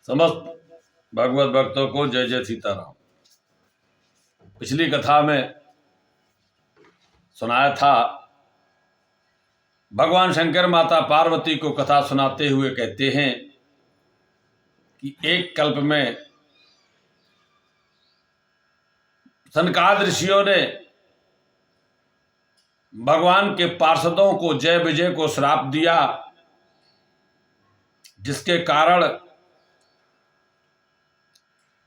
समस्त भगवत भक्तों को जय जय सीताराम। पिछली कथा में सुनाया था, भगवान शंकर माता पार्वती को कथा सुनाते हुए कहते हैं कि एक कल्प में सनकादिक ऋषियों ने भगवान के पार्षदों को जय विजय को श्राप दिया, जिसके कारण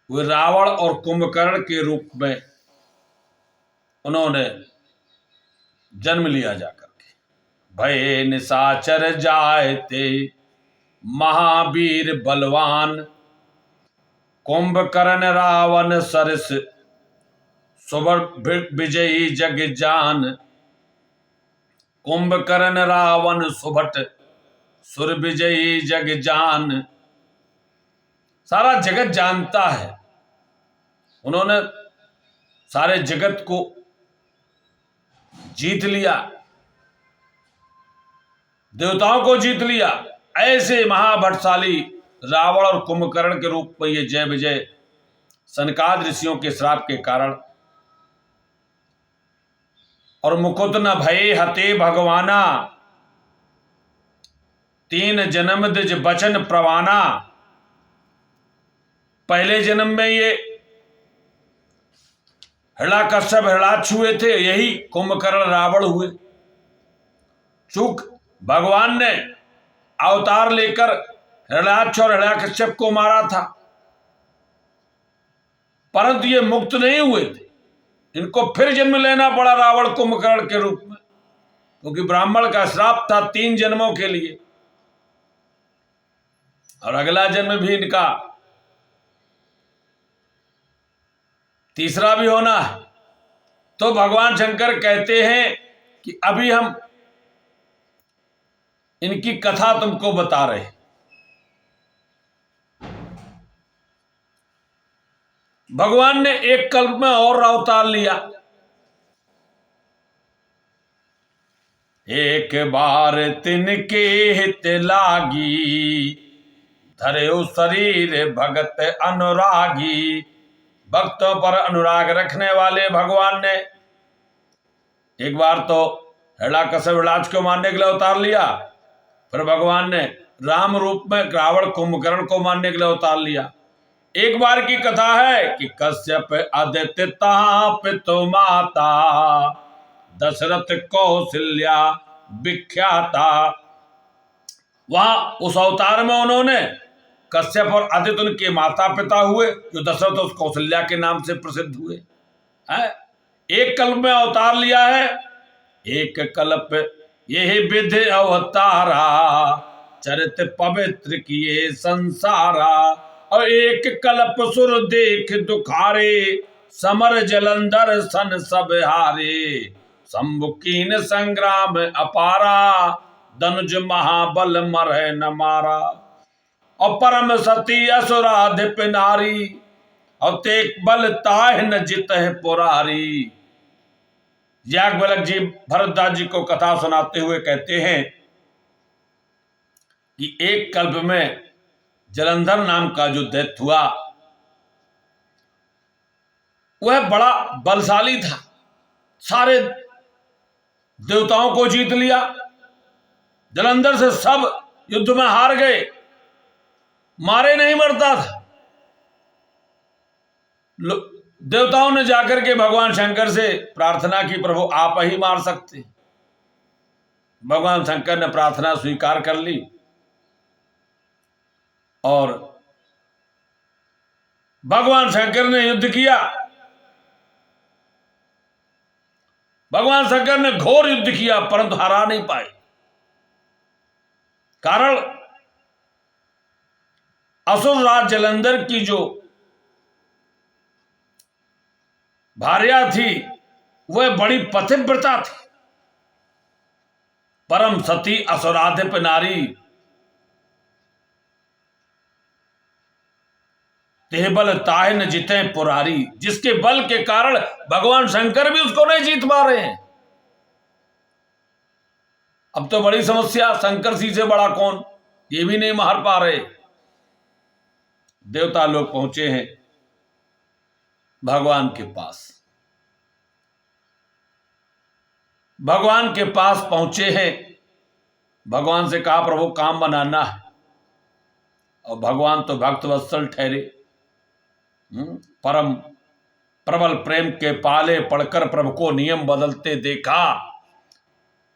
वे रावण और कुंभकर्ण के रूप में उन्होंने जन्म लिया जाकर के। भय निशाचर जायते महावीर बलवान, कुंभकर्ण रावण सरस सुबर विजयी जग जान। कुंभकर्ण रावण सुभट सुर विजयी जग जान। सारा जगत जानता है, उन्होंने सारे जगत को जीत लिया, देवताओं को जीत लिया। ऐसे महाबलशाली रावण और कुंभकर्ण के रूप में ये जय विजय सनकादिक ऋषियों के श्राप के कारण। और मुकुत न भये हते भगवाना, तीन जन्म द्विज बचन प्रवाना। पहले जन्म में ये हिरण्यकश्यप हिरण्याक्ष हुए थे, यही कुंभकर्ण रावण हुए। चूक भगवान ने अवतार लेकर हिरण्याक्ष और हिरण्यकश्यप को मारा था, परंतु ये मुक्त नहीं हुए थे। इनको फिर जन्म लेना पड़ा रावण कुंभकर्ण के रूप में, क्योंकि ब्राह्मण का श्राप था 3 जन्मों के लिए, और अगला जन्म भी इनका तीसरा भी होना है। तो भगवान शंकर कहते हैं कि अभी हम इनकी कथा तुमको बता रहे हैं। भगवान ने एक कल्प में और अवतार लिया। एक बार तिनके हित लागी, धरे शरीर भगत अनुरागी। भक्तों पर अनुराग रखने वाले भगवान ने एक बार तो हिरण्याकश्यप हिरण्याक्ष को मारने के लिए अवतार लिया, फिर भगवान ने राम रूप में रावण कुंभकर्ण को मारने के लिए अवतार लिया। एक बार की कथा है कि कश्यप आदित्य पितु माता, दशरथ कौशल्या विख्याता। वहां उस अवतार में उन्होंने कश्यप और आदित्य उनके माता पिता हुए, जो दशरथ और कौशल्या के नाम से प्रसिद्ध हुए हैं। एक कल्प में अवतार लिया है। एक कल्प यही विधि अवतारा, चरित पवित्र किए संसारा। और एक कल्प सुर देख दुखारे, समर जलंधर सन सब हारे। शंभुकीन संग्राम अपारा, धनुज महाबल मरह न मारा। और परम सती असुराधिप नारी, और तेक बल ताह न जित है पुरारी। याज्ञवल्क्य जी भरद्वाज जी को कथा सुनाते हुए कहते हैं कि एक कल्प में जलंधर नाम का जो दैत्य हुआ, वह बड़ा बलशाली था, सारे देवताओं को जीत लिया। जलंधर से सब युद्ध में हार गए, मारे नहीं मरता था। देवताओं ने जाकर के भगवान शंकर से प्रार्थना की, प्रभु आप ही मार सकते। भगवान शंकर ने प्रार्थना स्वीकार कर ली और भगवान शंकर ने युद्ध किया। भगवान शंकर ने घोर युद्ध किया, परंतु हरा नहीं पाए। कारण असुर राज जलंधर की जो भार्या थी, वह बड़ी पतिव्रता थी, परम सती असुराधिप नारी। तेह बल ताह न जिते पुरारी, जिसके बल के कारण भगवान शंकर भी उसको नहीं जीत पा रहे हैं। अब तो बड़ी समस्या, शंकर सी से बड़ा कौन, ये भी नहीं मार पा रहे। देवता लोग पहुंचे हैं भगवान के पास। भगवान के पास पहुंचे हैं, भगवान से कहा प्रभु काम बनाना है। और भगवान तो भक्त वत्सल ठहरे, परम प्रबल प्रेम के पाले पढ़कर प्रभु को नियम बदलते देखा।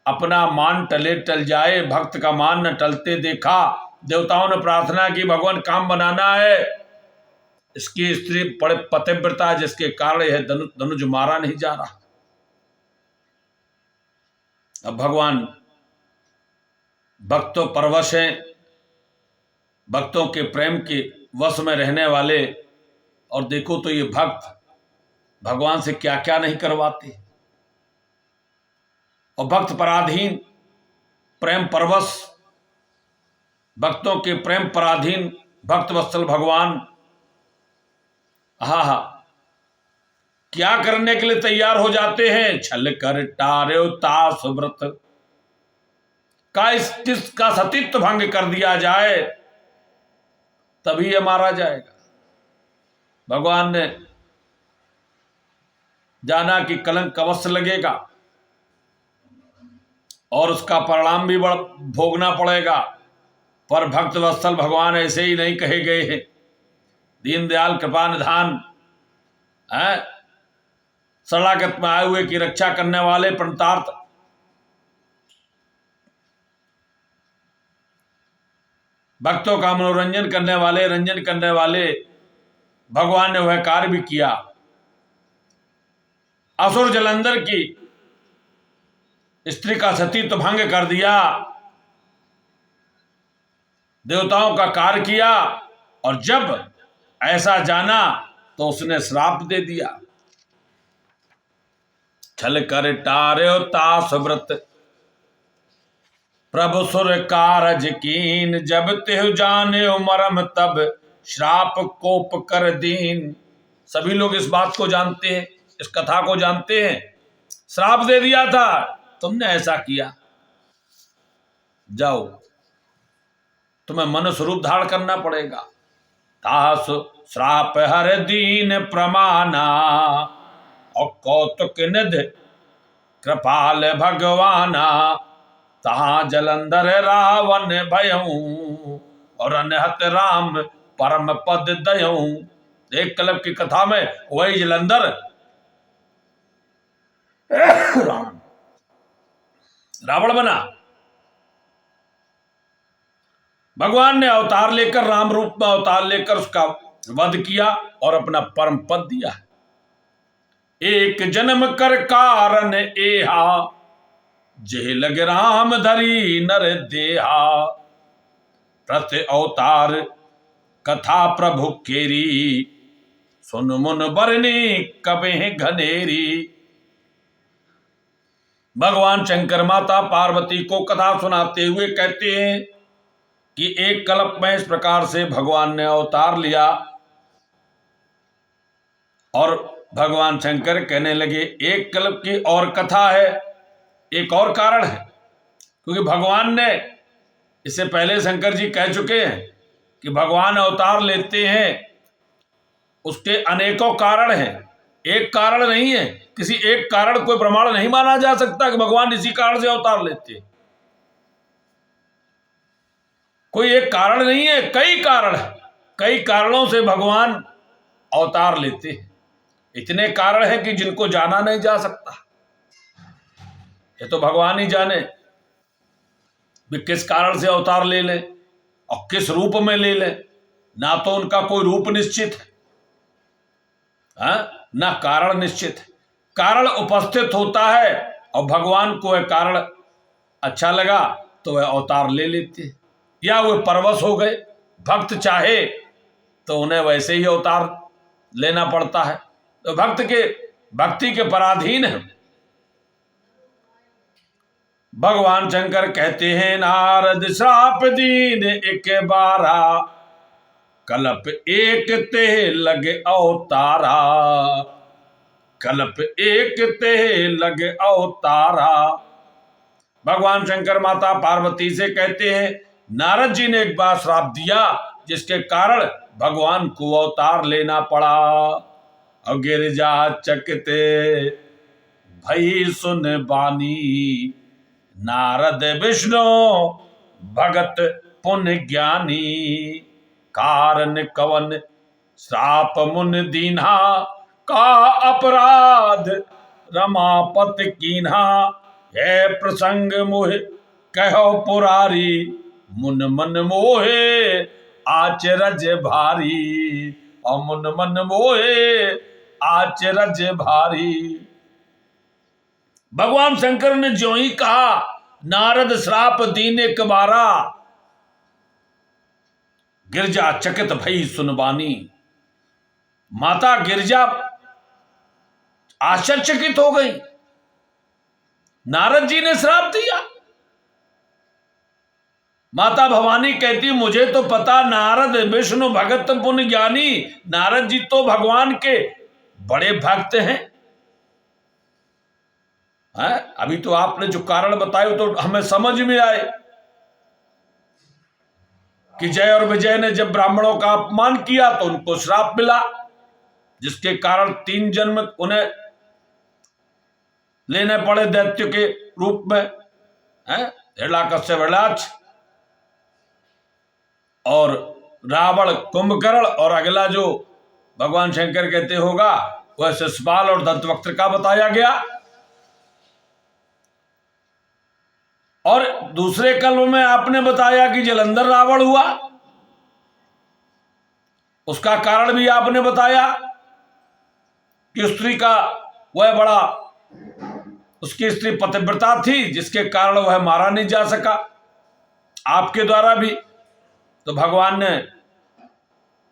अपना मान टले टल जाए, भक्त का मान न टलते देखा। देवताओं ने प्रार्थना की भगवान काम बनाना है, इसकी स्त्री बड़े पतिव्रता है जिसके कारण यह धनुष मारा नहीं जा रहा। अब भगवान भक्तों परवश हैं, भक्तों के प्रेम के वश में रहने वाले। और देखो तो ये भक्त भगवान से क्या क्या नहीं करवाते। और भक्त पराधीन प्रेम परवश, भक्तों के प्रेम पराधीन भक्त वत्सल भगवान हा क्या करने के लिए तैयार हो जाते हैं। छल कर टार्यो तास व्रत का किसका सतीत्व भंग कर दिया जाए तभी ये मारा जाएगा। भगवान ने जाना कि कलंक अवश्य लगेगा और उसका परिणाम भी भोगना पड़ेगा। पर भक्त वत्सल भगवान ऐसे ही नहीं कहे गए हैं। दीनदयाल कृपा निधान है, शरणागत में आए हुए की रक्षा करने वाले, प्रणतार्थ भक्तों का मनोरंजन करने वाले, रंजन करने वाले भगवान ने वह कार्य भी किया। असुर जलंधर की स्त्री का सतीत्व भंग कर दिया, देवताओं का कार्य किया। और जब ऐसा जाना तो उसने श्राप दे दिया। छल कर टार्यो तास व्रत प्रभु सुर कारज कीन, जब तेहु जाने मरम तब श्राप कोप कर दीन। सभी लोग इस बात को जानते हैं, इस कथा को जानते हैं। श्राप दे दिया था, तुमने ऐसा किया, जाओ तुम्हें मनुष्य रूप धारण करना पड़ेगा। तास श्राप हर दीन प्रमाना, और कौतुक निधि कृपाल भगवाना। तहां जलंधर रावण भयऊ, और अनहत राम परम पद दयऊ। एक कल्प की कथा में वही जलंधर रावण बना। भगवान ने अवतार लेकर, राम रूप में अवतार लेकर उसका वध किया और अपना परम पद दिया। एक जन्म कर कारण एहा, जेह लग राम धरी नर देहा। प्रति अवतार कथा प्रभु केरी, सुन मुन बरनी कबे घनेरी। भगवान शंकर माता पार्वती को कथा सुनाते हुए कहते हैं कि एक कल्प में इस प्रकार से भगवान ने अवतार लिया। और भगवान शंकर कहने लगे एक कल्प की और कथा है, एक और कारण है। क्योंकि भगवान ने, इससे पहले शंकर जी कह चुके हैं कि भगवान अवतार लेते हैं उसके अनेकों कारण हैं, एक कारण नहीं है। किसी एक कारण कोई प्रमाण नहीं माना जा सकता कि भगवान इसी कारण से अवतार लेते हैं। कोई एक कारण नहीं है, कई कारण है। कई कारणों से भगवान अवतार लेते हैं। इतने कारण हैं कि जिनको जाना नहीं जा सकता। ये तो भगवान ही जाने भी किस कारण से अवतार ले लें और किस रूप में ले लें। ना तो उनका कोई रूप निश्चित है, ना कारण निश्चित है। कारण उपस्थित होता है और भगवान को वह कारण अच्छा लगा तो वह अवतार ले लेते हैं, या वे परवश हो गए। भक्त चाहे तो उन्हें वैसे ही अवतार लेना पड़ता है। तो भक्ति के पराधीन है। भगवान शंकर कहते हैं नारद श्राप दीन एक बारा, कल्प एक ते लगे अवतारा। कल्प एक ते लगे अवतारा। भगवान शंकर माता पार्वती से कहते हैं नारद जी ने एक बार श्राप दिया जिसके कारण भगवान को अवतार लेना पड़ा। और गिरजा चकित भई सुन बानी, नारद विष्णु भगत पुण्य ज्ञानी। कारण कवन श्राप मुन दीन्हा, का अपराध रमापत कीन्हा। है प्रसंग मोहे कहो पुरारी, मुन मन मोहे आचरज भारी। और मुन मन मोहे आचरज भारी। भगवान शंकर ने जो ही कहा, नारद श्राप दीने कबारा। गिरजा चकित भई सुनबानी, माता गिरजा आश्चर्यचकित हो गई। नारद जी ने श्राप दिया। माता भवानी कहती, मुझे तो पता नारद विष्णु भगत पुण्य ज्ञानी, नारद जी तो भगवान के बड़े भक्त हैं। अभी तो आपने जो कारण बताए तो हमें समझ में आए कि जय और विजय ने जब ब्राह्मणों का अपमान किया तो उनको श्राप मिला, जिसके कारण 3 जन्म उन्हें लेने पड़े दैत्य के रूप में। हिरण्याकश्यप हिरण्याक्ष और रावण कुंभकर्ण, और अगला जो भगवान शंकर कहते होगा वह शिशुपाल और दंतवक्त्र का बताया गया। और दूसरे कल्प में आपने बताया कि जलंधर रावण हुआ, उसका कारण भी आपने बताया कि स्त्री का वह बड़ा, उसकी स्त्री पतिव्रता थी जिसके कारण वह मारा नहीं जा सका आपके द्वारा भी, तो भगवान ने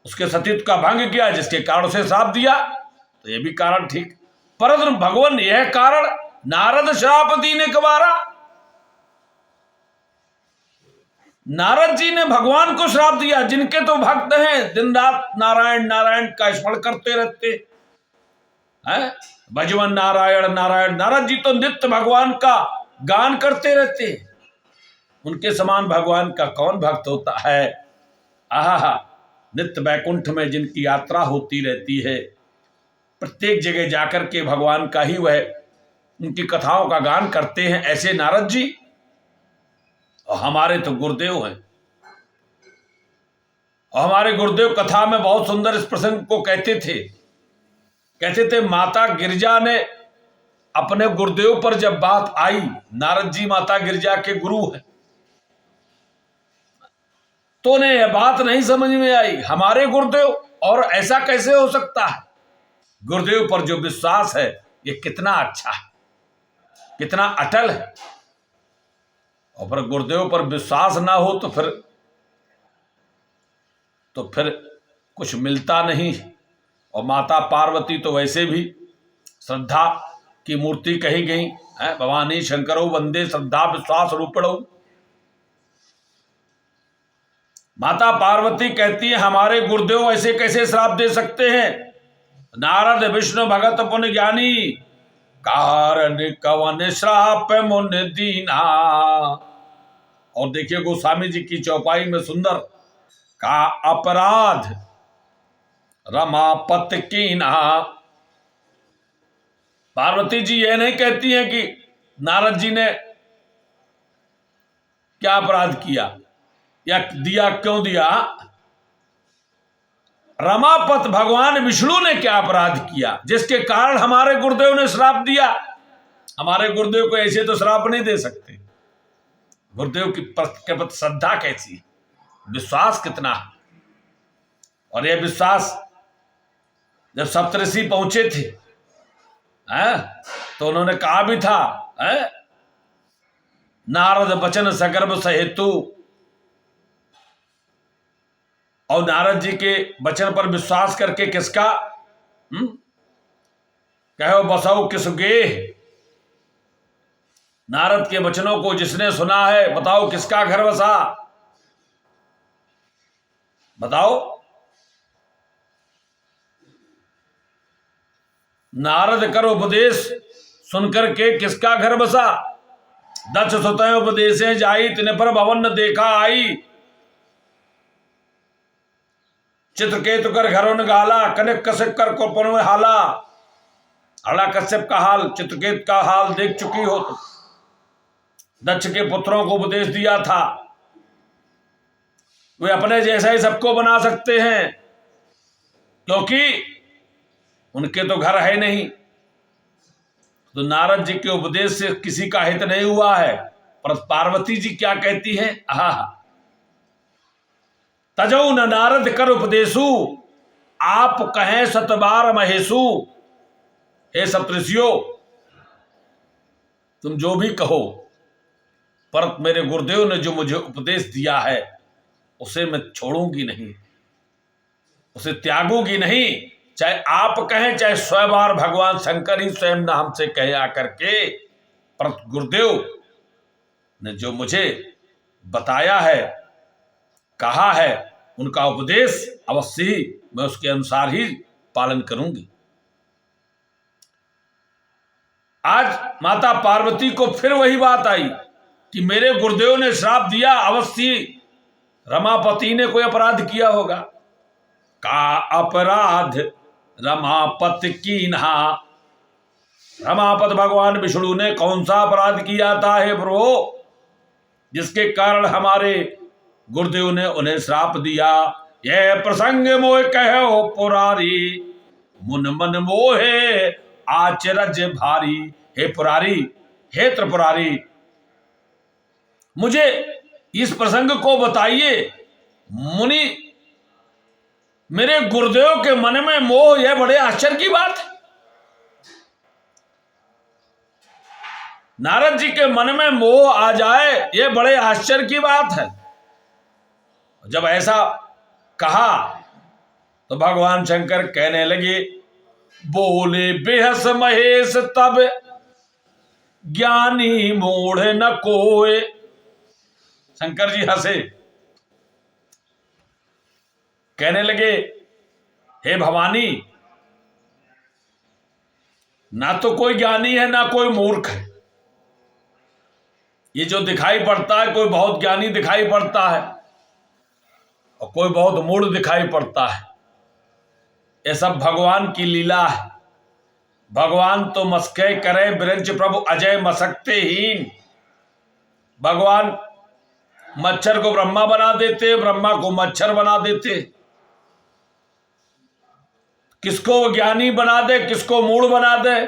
उसके सतीत्व का भंग किया जिसके कारण उसे श्राप दिया। तो यह भी कारण ठीक, परंतु भगवान यह कारण नारद श्राप दीने कबारा। नारद जी ने भगवान को श्राप दिया, जिनके तो भक्त हैं, दिन रात नारायण नारायण का स्मरण करते रहते हैं। भजवन नारायण नारायण, नारद जी तो नित्य भगवान का गान करते रहते हैं। उनके समान भगवान का कौन भक्त होता है। आहा, नित्य बैकुंठ में जिनकी यात्रा होती रहती है, प्रत्येक जगह जाकर के भगवान का ही वह उनकी कथाओं का गान करते हैं, ऐसे नारद जी। और हमारे तो गुरुदेव हैं, और हमारे गुरुदेव कथा में बहुत सुंदर इस प्रसंग को कहते थे माता गिरजा ने अपने गुरुदेव पर जब बात आई, नारद जी माता गिरजा के गुरु हैं, तो उन्हें यह बात नहीं समझ में आई, हमारे गुरुदेव और ऐसा कैसे हो सकता है। गुरुदेव पर जो विश्वास है ये कितना अच्छा है, कितना अटल है। और पर गुरुदेव पर विश्वास ना हो तो फिर कुछ मिलता नहीं। और माता पार्वती तो वैसे भी श्रद्धा की मूर्ति कही गई है, भवानी शंकरो वंदे श्रद्धा विश्वास रूपणो। माता पार्वती कहती है हमारे गुरुदेव ऐसे कैसे श्राप दे सकते हैं। नारद विष्णु भगत पुण्य ज्ञानी, कारण कवन श्राप मुन दीना। और देखिए गोस्वामी जी की चौपाई में सुंदर, का अपराध रमापत कीना। पार्वती जी यह नहीं कहती हैं कि नारद जी ने क्या अपराध किया या दिया क्यों दिया। रमापत भगवान विष्णु ने क्या अपराध किया जिसके कारण हमारे गुरुदेव ने श्राप दिया। हमारे गुरुदेव को ऐसे तो श्राप नहीं दे सकते। गुरुदेव के प्रति श्रद्धा कैसी, विश्वास कितना है। और यह विश्वास जब सप्तऋषि पहुंचे थे तो उन्होंने कहा भी था, नारद बचन सगर्भ सहेतु। और नारद जी के वचन पर विश्वास करके किसका कहो बसाओ किस गेह। नारद के वचनों को जिसने सुना है, बताओ किसका घर बसा। बताओ, नारद कर उपदेश सुनकर के किसका घर बसा। दक्ष सुतय उपदेशे जाई, तिन पर भवन न देखा आई। चित्रकेतु कर घरों गाला, कनक कश्यप कर कोपन में हाला। हला कश्यप का हाल, चित्रकेतु का हाल देख चुकी हो तुम। दक्ष के पुत्रों को उपदेश दिया था, वे अपने जैसा ही सबको बना सकते हैं, क्योंकि उनके तो घर है नहीं। तो नारद जी के उपदेश से किसी का हित नहीं हुआ है। पर पार्वती जी क्या कहती हैं? आहा, तजौ न नारद कर उपदेशु, आप कहें सतबार महेशु। हे सप्तऋषियों, तुम जो भी कहो, पर मेरे गुरुदेव ने जो मुझे उपदेश दिया है उसे मैं छोड़ूंगी नहीं, उसे त्यागूंगी नहीं। चाहे आप कहें, चाहे स्वयं भगवान शंकर ही स्वयं न हमसे कहे आकर के, पर गुरुदेव ने जो मुझे बताया है, कहा है, उनका उपदेश अवश्य ही मैं उसके अनुसार ही पालन करूंगी। आज माता पार्वती को फिर वही बात आई कि मेरे गुरुदेव ने श्राप दिया, अवश्य रमापति ने कोई अपराध किया होगा। का अपराध रमापति कीन्हा, रमापति भगवान विष्णु ने कौन सा अपराध किया था हे प्रभु, जिसके कारण हमारे गुरुदेव ने उन्हें श्राप दिया। यह प्रसंग मोह कहो पुरारी, मुन मन मोहे आचरज भारी। हे पुरारी, हे त्रिपुरारी, मुझे इस प्रसंग को बताइए। मुनि, मेरे गुरुदेव के मन में मोह, यह बड़े आश्चर्य की बात है। नारद जी के मन में मोह आ जाए, यह बड़े आश्चर्य की बात है। जब ऐसा कहा तो भगवान शंकर कहने लगे, बोले बेहस महेश तब ज्ञानी मूढ़ न कोय। शंकर जी हंसे, कहने लगे, हे भवानी, ना तो कोई ज्ञानी है ना कोई मूर्ख है। ये जो दिखाई पड़ता है, कोई बहुत ज्ञानी दिखाई पड़ता है और कोई बहुत मूढ़ दिखाई पड़ता है। ये सब भगवान की लीला है। भगवान तो मस्के करे बिरंच प्रभु अजय मसकते हीन। भगवान मच्छर को ब्रह्मा बना देते, ब्रह्मा को मच्छर बना देते। किसको ज्ञानी बना दे, किसको मूढ़ बना दे।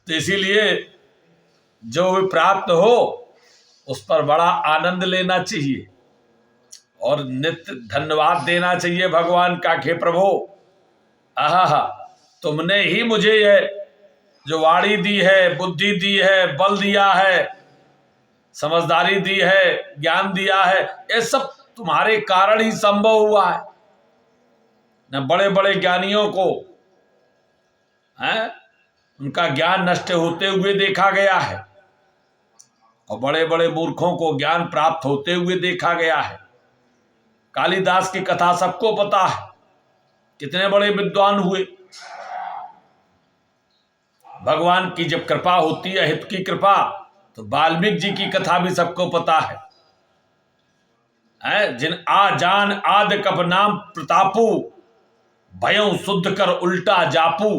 तो इसीलिए जो भी प्राप्त हो उस पर बड़ा आनंद लेना चाहिए और नित्य धन्यवाद देना चाहिए भगवान का। हे प्रभु, आहा, तुमने ही मुझे ये जो वाणी दी है, बुद्धि दी है, बल दिया है, समझदारी दी है, ज्ञान दिया है, ये सब तुम्हारे कारण ही संभव हुआ है। न बड़े बड़े ज्ञानियों को उनका ज्ञान नष्ट होते हुए देखा गया है और बड़े बड़े मूर्खों को ज्ञान प्राप्त होते हुए देखा गया है। कालिदास की कथा सबको पता है, कितने बड़े विद्वान हुए। भगवान की जब कृपा होती है, हित की कृपा, तो वाल्मीकि जी की कथा भी सबको पता है। जिन आ जान आद कब नाम प्रतापू, भयों शुद्ध कर उल्टा जापू।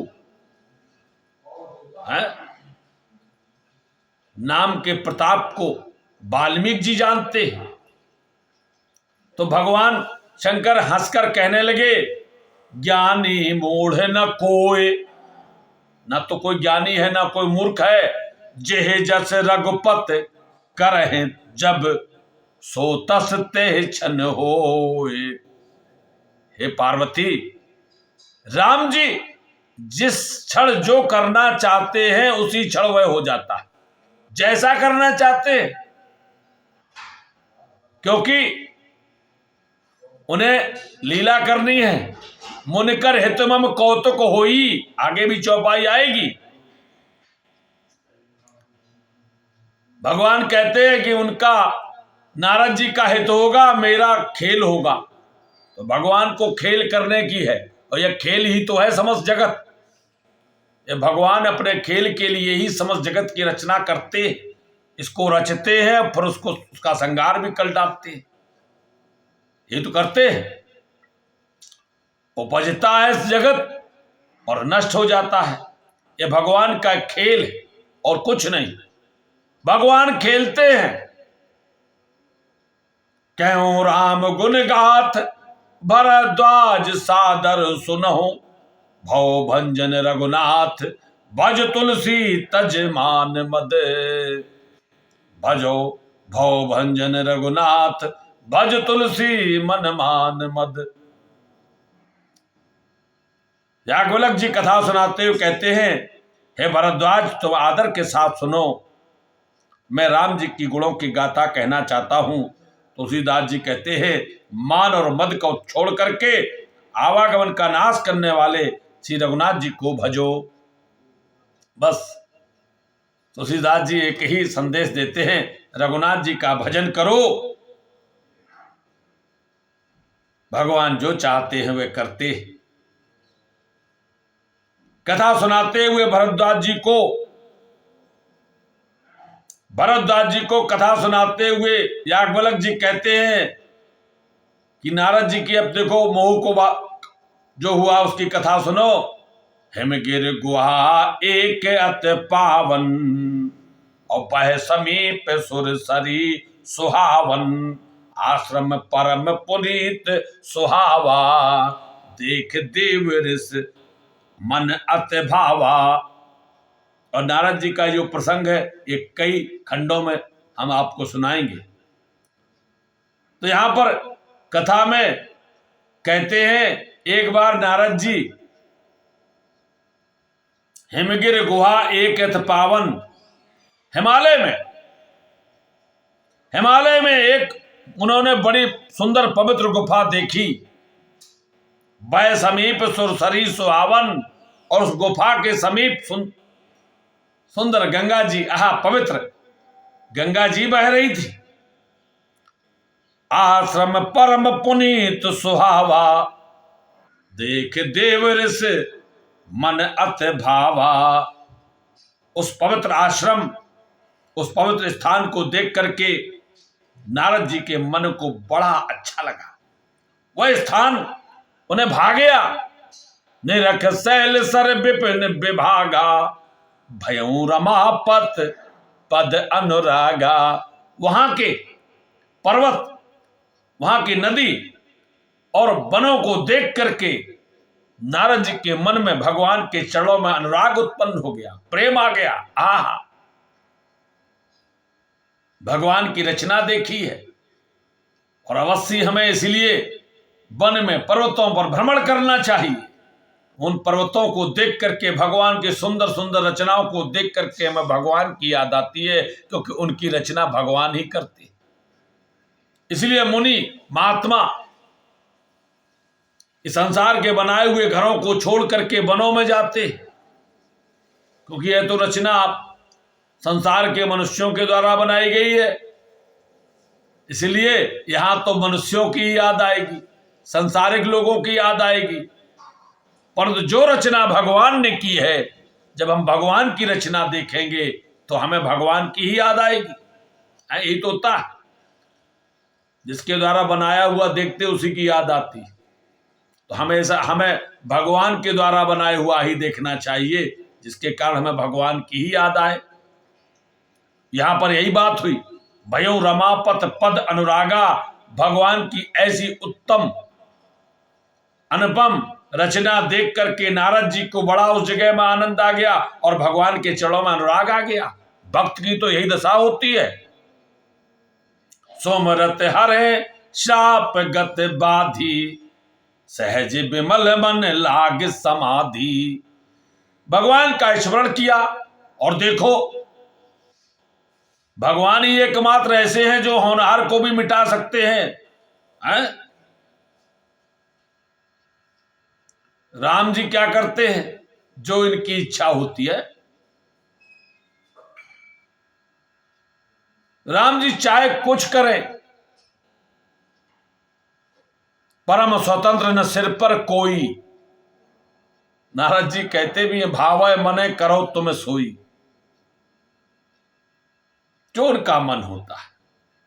नाम के प्रताप को वाल्मीकि जी जानते हैं। तो भगवान शंकर हंसकर कहने लगे, ज्ञानी मूढ़ न कोय। न तो कोई ज्ञानी है ना कोई मूर्ख है। जेह जस रघुपत करहे जब, सो तस ते छन होय। हे पार्वती, राम जी जिस क्षण जो करना चाहते हैं उसी क्षण वह हो जाता है, जैसा करना चाहते हैं, क्योंकि उन्हें लीला करनी है। मुनिकर हितमम कौतुक होई, आगे भी चौपाई आएगी। भगवान कहते हैं कि उनका, नारद जी का हित होगा, मेरा खेल होगा। तो भगवान को खेल करने की है और यह खेल ही तो है समस्त जगत। ये भगवान अपने खेल के लिए ही समस्त जगत की रचना करते हैं, इसको रचते हैं, फिर उसको उसका संहार भी कर डालते हैं। ये तो करते हैं। उपजता है इस जगत और नष्ट हो जाता है। यह भगवान का खेल है और कुछ नहीं। भगवान खेलते हैं। क्यों राम गुण गाथ भरद्वाज सादर सुनहु, भव भंजन रघुनाथ भज तुलसी तज मान मद। भजो भव भंजन रघुनाथ भज तुलसी मन मान मद। याज्ञवल्क्य जी कथा सुनाते हुए कहते हैं, हे भरद्वाज तुम आदर के साथ सुनो, मैं राम जी की गुणों की गाथा कहना चाहता हूं। तुलसीदास जी कहते हैं, मान और मद को छोड़ करके आवागमन का नाश करने वाले श्री रघुनाथ जी को भजो। बस तुलसीदास जी एक ही संदेश देते हैं, रघुनाथ जी का भजन करो। भगवान जो चाहते हैं वे करते हैं। कथा सुनाते हुए भरद्वाज जी को कथा सुनाते हुए याज्ञवल्क्य जी कहते हैं कि नारद जी की अब देखो मोह को जो हुआ उसकी कथा सुनो। हिमगिर गुहा एक अत पावन, और पह समीप सुर सरी सुहावन। आश्रम परम पुनीत सुहावा, देख देव ऋष मन अत भावा। और नारद जी का जो प्रसंग है ये कई खंडों में हम आपको सुनाएंगे। तो यहां पर कथा में कहते हैं, एक बार नारद जी हिमगिर गुहा एक अथ पावन, हिमालय में एक उन्होंने बड़ी सुंदर पवित्र गुफा देखी। वह समीप सुरसरी सुहावन, और उस गुफा के समीप सुंदर गंगा जी, पवित्र गंगा जी बह रही थी। आश्रम परम पुनीत सुहावा, देख देव ऋष मन अत भावा। उस पवित्र आश्रम, उस पवित्र स्थान को देख करके नारद जी के मन को बड़ा अच्छा लगा। वह स्थान उन्हें भा गया। निरख शैल सर विपिन विभागा, भयऊ रमापत पद अनुरागा। वहां के पर्वत, वहां की नदी और वनों को देख करके नारद जी के मन में भगवान के चरणों में अनुराग उत्पन्न हो गया, प्रेम आ गया। आहा, भगवान की रचना देखी है। और अवश्य हमें इसलिए वन में पर्वतों पर भ्रमण करना चाहिए। उन पर्वतों को देख करके, भगवान के सुंदर सुंदर रचनाओं को देख करके हमें भगवान की याद आती है, क्योंकि उनकी रचना भगवान ही करते। इसलिए मुनि महात्मा इस संसार के बनाए हुए घरों को छोड़ करके वनों में जाते, क्योंकि यह तो रचना संसार के मनुष्यों के द्वारा बनाई गई है। इसलिए यहां तो मनुष्यों की याद आएगी, संसारिक लोगों की याद आएगी। परंतु जो रचना भगवान ने की है, जब हम भगवान की रचना देखेंगे तो हमें भगवान की ही याद आएगी। यही तो होता है, जिसके द्वारा बनाया हुआ देखते उसी की याद आती। तो हमें भगवान के द्वारा बनाया हुआ ही देखना चाहिए, जिसके कारण हमें भगवान की ही याद आए। यहां पर यही बात हुई, भयऊ रमापत पद अनुरागा। भगवान की ऐसी उत्तम अनुपम रचना देख करके नारद जी को बड़ा उस जगह में आनंद आ गया और भगवान के चरणों में अनुराग आ गया। भक्त की तो यही दशा होती है। सोमरत हरे शाप गत बाधी, सहज विमल मन लाग समाधि। भगवान का स्मरण किया और देखो, भगवान ही एकमात्र ऐसे हैं जो होनहार को भी मिटा सकते हैं। राम जी क्या करते हैं? जो इनकी इच्छा होती है। राम जी चाहे कुछ करें, परम स्वतंत्र न सिर पर कोई। नारद जी कहते भी हैं, भावय मने करो तुम्हें सोई। जो उनका मन होता है।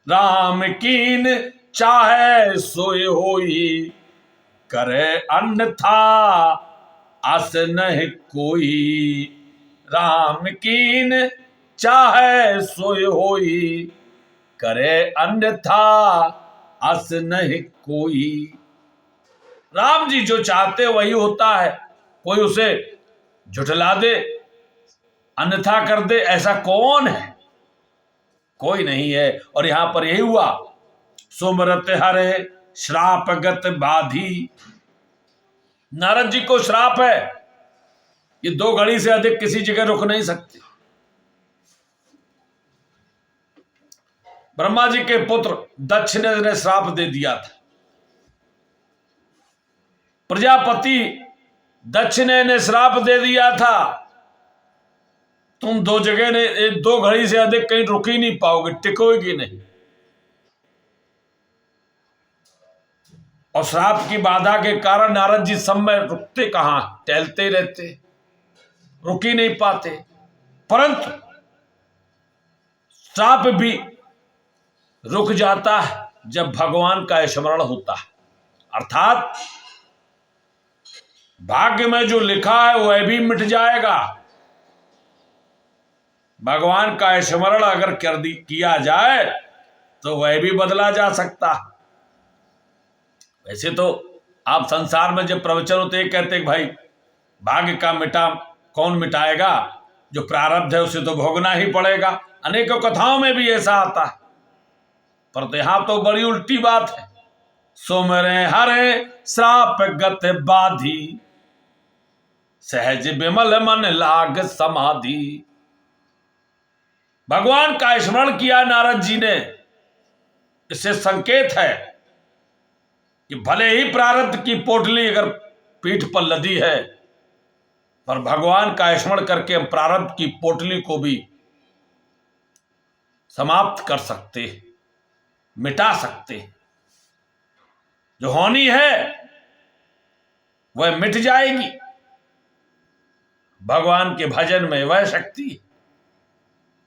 राम कीन चाहे सोए होई, करे अन्यथा अस नहीं कोई, राम कीन चाहे सोय होई, करे अन्यथा अस नहीं कोई। राम जी जो चाहते वही होता है, कोई उसे झुठला दे, अन्यथा कर दे, ऐसा कौन है? कोई नहीं है। और यहां पर यही हुआ, सुमरत हरे श्रापगत बाधी। नारद जी को श्राप है, ये 2 घड़ी से अधिक किसी जगह रुक नहीं सकते। ब्रह्मा जी के पुत्र दक्ष ने श्राप दे दिया था। प्रजापति दक्ष ने श्राप दे दिया था, तुम 2 जगह ने 2 घड़ी से अधिक कहीं रुक ही नहीं पाओगे, टिकोगे नहीं। और श्राप की बाधा के कारण नारद जी सब में रुकते कहां, टहलते रहते, रुक ही नहीं पाते। परंतु श्राप भी रुक जाता है जब भगवान का स्मरण होता है। अर्थात भाग्य में जो लिखा है वह भी मिट जाएगा। भगवान का स्मरण अगर किया जाए तो वह भी बदला जा सकता है। वैसे तो आप संसार में जब प्रवचन होते हैं कहते हैं भाई भाग्य का मिटा कौन मिटाएगा, जो प्रारब्ध है उसे तो भोगना ही पड़ेगा। अनेकों कथाओं में भी ऐसा आता है, पर यहां तो बड़ी उल्टी बात है। सुमरे हरे श्राप गत बाधी, सहज विमल मन लाग समाधि। भगवान का स्मरण किया नारद जी ने, इससे संकेत है कि भले ही प्रारब्ध की पोटली अगर पीठ पर लदी है, पर भगवान का स्मरण करके हम प्रारब्ध की पोटली को भी समाप्त कर सकते, मिटा सकते। जो होनी है वह मिट जाएगी। भगवान के भजन में वह शक्ति।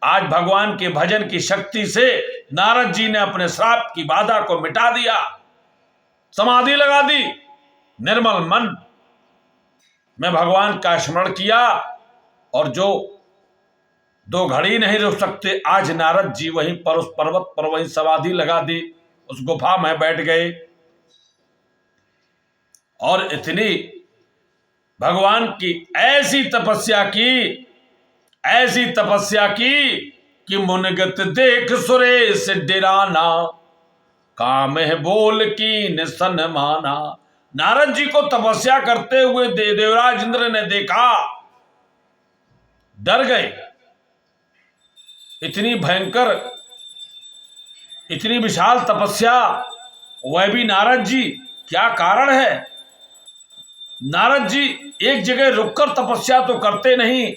आज भगवान के भजन की शक्ति से नारद जी ने अपने श्राप की बाधा को मिटा दिया, समाधि लगा दी। निर्मल मन में भगवान का स्मरण किया, और जो 2 घड़ी नहीं रुक सकते, आज नारद जी वहीं पर उस पर्वत पर वहीं समाधि लगा दी, उस गुफा में बैठ गए। और इतनी भगवान की ऐसी तपस्या की कि मुनगत देख सुरेश डिराना, काम है बोल की निसन माना। नारद जी को तपस्या करते हुए देवराज इंद्र ने देखा, डर गए। इतनी भयंकर, इतनी विशाल तपस्या, वह भी नारद जी, क्या कारण है? नारद जी एक जगह रुककर तपस्या तो करते नहीं,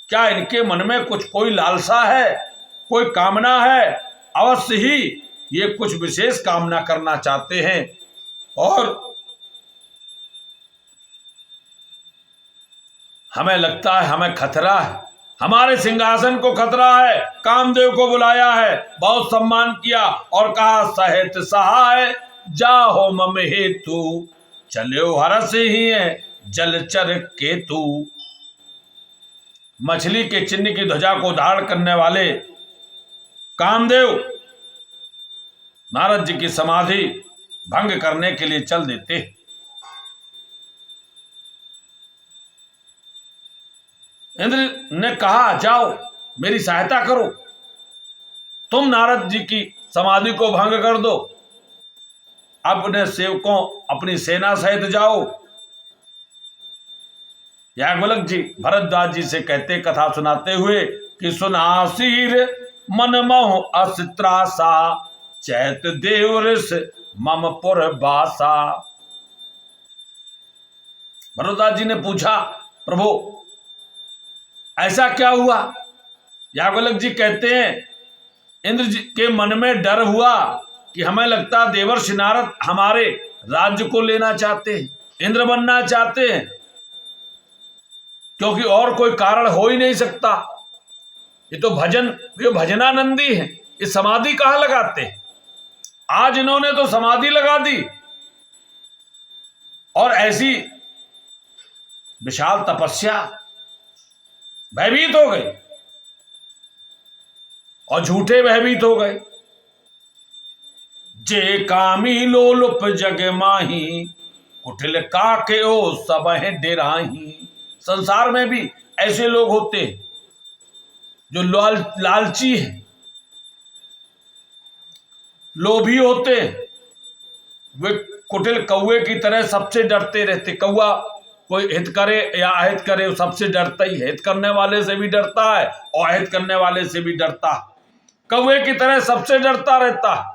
क्या इनके मन में कोई लालसा है, कोई कामना है? अवश्य ही ये कुछ विशेष कामना करना चाहते हैं। और हमें लगता है हमें खतरा है, हमारे सिंहासन को खतरा है। कामदेव को बुलाया है, बहुत सम्मान किया और कहा सहित सहाय जाहो मम हेतु, चलो हरस ही है जलचर केतु। मछली के चिन्ह की ध्वजा को धारण करने वाले कामदेव नारद जी की समाधि भंग करने के लिए चल देते। इंद्र ने कहा जाओ मेरी सहायता करो, तुम नारद जी की समाधि को भंग कर दो, अपने सेवकों अपनी सेना सहित जाओ। याज्ञवल्क्य जी भरद्वाज जी से कहते, कथा सुनाते हुए कि सुनासीर मन मोह अस्त्रासा, चैत देव ऋष मम पुर बासा। भरद्वाज जी ने पूछा, प्रभु ऐसा क्या हुआ? याज्ञवल्क्य जी कहते हैं, इंद्र जी के मन में डर हुआ कि हमें लगता देवर्षि नारद हमारे राज्य को लेना चाहते हैं, इंद्र बनना चाहते हैं, क्योंकि और कोई कारण हो ही नहीं सकता। ये तो भजनानंदी है, ये समाधि कहां लगाते हैं? आज इन्होंने तो समाधि लगा दी, और ऐसी विशाल तपस्या, भयभीत हो गए और झूठे भयभीत हो गए। जे कामी लोलुप जग माही, कुटिल काके ओ सब डेराही। संसार में भी ऐसे लोग होते हैं जो लालची है, लोभी होते हैं। वे कुटिल कौवे की तरह सबसे डरते रहते। कौवा कोई हित करे या अहित करे, वो सबसे डरता ही है। हित करने वाले से भी डरता है और अहित करने वाले से भी डरता है। कौवे की तरह सबसे डरता रहता है।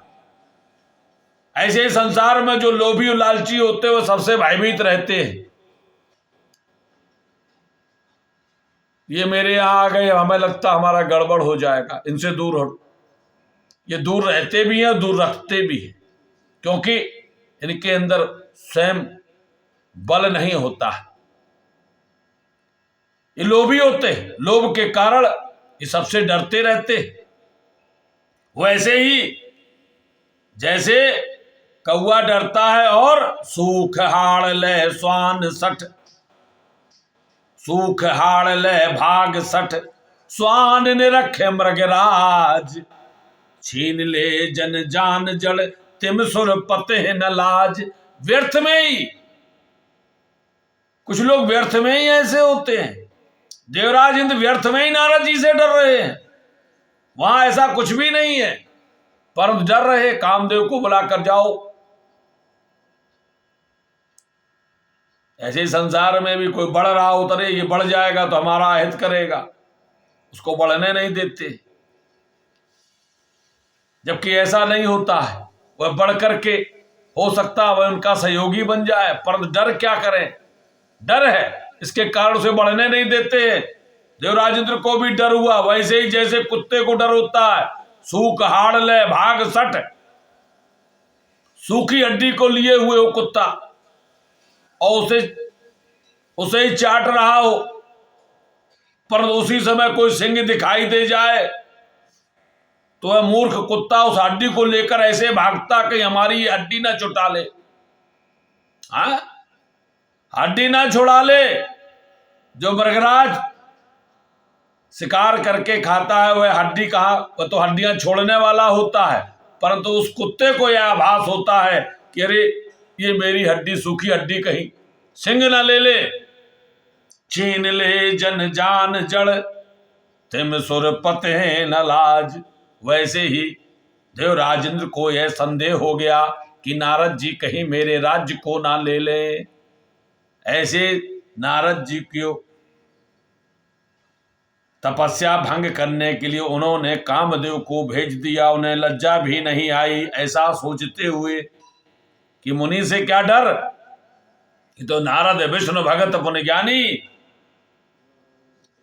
ऐसे ही संसार में जो लोभी और लालची होते हैं वो सबसे भयभीत रहते हैं। ये मेरे यहाँ आ गए, हमें लगता हमारा गड़बड़ हो जाएगा, इनसे दूर हटो। ये दूर रहते भी हैं, दूर रखते भी हैं, क्योंकि इनके अंदर स्वयं बल नहीं होता है। ये लोभी होते हैं, लोभ के कारण ये सबसे डरते रहते हैं। वैसे ही जैसे कौवा डरता है और सूख हाड़ ले स्वान सठ, सूख हाड़ ले भाग सठ, स्वान ने रखे मृगराज, छीन ले जन जान जड़, तिम सुर पते न लाज। व्यर्थ में ही, कुछ लोग व्यर्थ में ही ऐसे होते हैं। देवराज इंद्र व्यर्थ में ही नारद जी से डर रहे हैं। वहां ऐसा कुछ भी नहीं है, परंतु डर रहे कामदेव को बुलाकर जाओ। ऐसे ही संसार में भी कोई बढ़ रहा उतरे, ये बढ़ जाएगा तो हमारा अहित करेगा, उसको बढ़ने नहीं देते। जबकि ऐसा नहीं होता है, वह बढ़ करके हो सकता है वह उनका सहयोगी बन जाए, परंतु डर क्या करें, डर है, इसके कारण उसे बढ़ने नहीं देते। देवराज इंद्र को भी डर हुआ, वैसे ही जैसे कुत्ते को डर होता है। सूख हाड़ ले भाग सट, सूखी हड्डी को लिए हुए वो कुत्ता और उसे ही चाट रहा हो, पर उसी समय कोई सिंह दिखाई दे जाए तो वह मूर्ख कुत्ता उस हड्डी को लेकर ऐसे भागता कि हमारी हड्डी ना छुटा ले। हाँ, हड्डी ना छुड़ा ले। जो मृगराज शिकार करके खाता है वह हड्डी कहाँ, वह तो हड्डियां छोड़ने वाला होता है, परंतु उस कुत्ते को यह आभास होता है कि अरे ये मेरी हड्डी, सूखी हड्डी कहीं सिंह न ले ले। छीन ले जन जान जड़, तिम सुर पते न लाज। वैसे ही देवराज इंद्र को यह संदेह हो गया कि नारद जी कहीं मेरे राज्य को ना ले ले। ऐसे नारद जी को तपस्या भंग करने के लिए उन्होंने कामदेव को भेज दिया। उन्हें लज्जा भी नहीं आई, ऐसा सोचते हुए कि मुनि से क्या डर, ये तो नारद विष्णु भगत पुण्य ज्ञानी।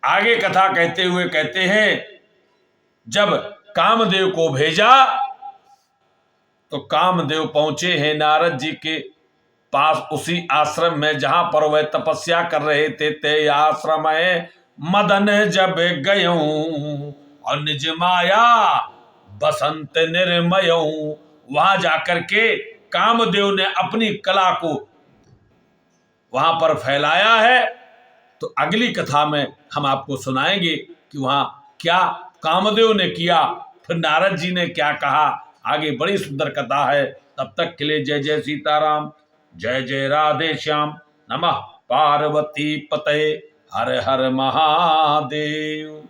आगे कथा कहते हुए कहते हैं, जब कामदेव को भेजा तो कामदेव पहुंचे हैं नारद जी के पास, उसी आश्रम में जहां पर वह तपस्या कर रहे थे। ते आश्रम है मदन जब गयूं और निज माया बसंत निर्मयूं। वहां जाकर के कामदेव ने अपनी कला को वहां पर फैलाया है। तो अगली कथा में हम आपको सुनाएंगे कि वहां क्या कामदेव ने किया, फिर नारद जी ने क्या कहा। आगे बड़ी सुंदर कथा है। तब तक के लिए जय जय सीताराम, जय जय राधे श्याम, नमः पार्वती पते, हर हर महादेव।